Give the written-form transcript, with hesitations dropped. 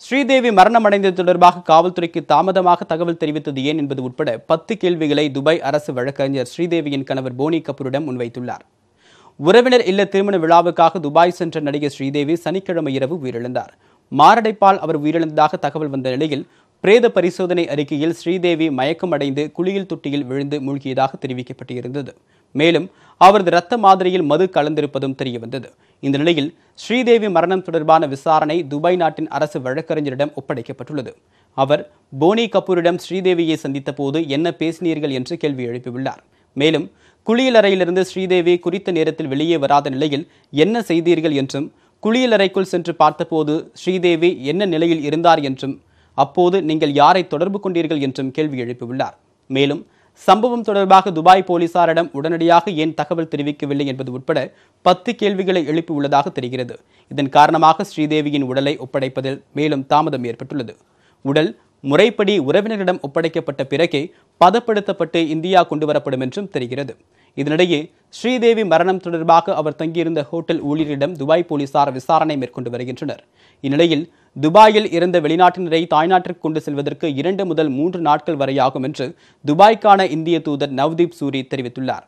ஸ்ரீதேவி மரணமடைந்தது தொடர்பாக காவல்துறைக்கு தாமதமாக தகவல் தெரிவித்தது ஏன் என்பது உட்பட 10 கேள்விகளை துபாய் அரசு வழக்கறிஞர் ஸ்ரீதேவியின் கணவர் போனி கபூரிடம் முன்வைத்துள்ளார். உறவினர் இல்ல திருமண விழாவுக்காக துபாய் சென்ற நடிகை ஸ்ரீதேவி சனிக்கிழமை இரவு உயிரிழந்தார். மாரடைப்பால் அவர் உயிரிழந்ததாக தகவல் வந்த நிலையில் பிரேத பரிசோதனை அறிக்கையில் ஸ்ரீதேவி மயக்கம் அடைந்து குளியல் தொட்டியில் விழுந்து மூழ்கியதாக தெரிவிக்கப்பட்டிருந்தது. மேலும் அவரது இரத்த மாதிரியில் மது கலந்திருப்பதும் தெரியவந்தது. இந்த நிலையில் ஸ்ரீதேவி மரணம் தொடர்பான விசாரணை துபாய் நாட்டின் அரசு வழக்கறிஞரிடம் ஒப்படைக்கப்பட்டுள்ளது. அவர் போனி கபூரிடம் ஸ்ரீதேவியை சந்தித்த போது என்ன பேசினீர்கள் என்று கேள்வி எழுப்பியுள்ளார். மேலும் குளியலறையிலிருந்து ஸ்ரீதேவி குறித்த நேரத்தில் வெளியே வராத நிலையில் என்ன செய்தீர்கள் என்றும், குளியலறைக்குள் சென்று பார்த்தபோது ஸ்ரீதேவி என்ன நிலையில் இருந்தார் என்றும், அப்போது நீங்கள் யாரை தொடர்பு கொண்டீர்கள் என்றும் கேள்வி எழுப்பியுள்ளார். மேலும் சம்பவம் தொடர்பாக துபாய் போலீசாரிடம் உடனடியாக ஏன் தகவல் தெரிவிக்கவில்லை என்பது உட்பட 10 கேள்விகளை எழுப்பியுள்ளதாக தெரிகிறது. இதன் காரணமாக ஸ்ரீதேவியின் உடலை ஒப்படைப்பதில் மேலும் தாமதம் ஏற்பட்டுள்ளது. உடல் முறைப்படி உறவினரிடம் ஒப்படைக்கப்பட்ட பிறகே பதப்படுத்தப்பட்டு இந்தியா கொண்டுவரப்படும் என்றும் தெரிகிறது. இதனிடையே ஸ்ரீதேவி மரணம் தொடர்பாக அவர் தங்கியிருந்த ஹோட்டல் ஊழியரிடம் துபாய் போலீசார் விசாரணை மேற்கொண்டு வருகின்றனர். இந்நிலையில் துபாயில் இருந்த வெளிநாட்டினரை தாய்நாட்டிற்கு கொண்டு செல்வதற்கு 2 முதல் 3 நாட்கள் வரையாகும் என்று துபாய்க்கான இந்திய தூதர் நவ்தீப் சூரி தெரிவித்துள்ளார்.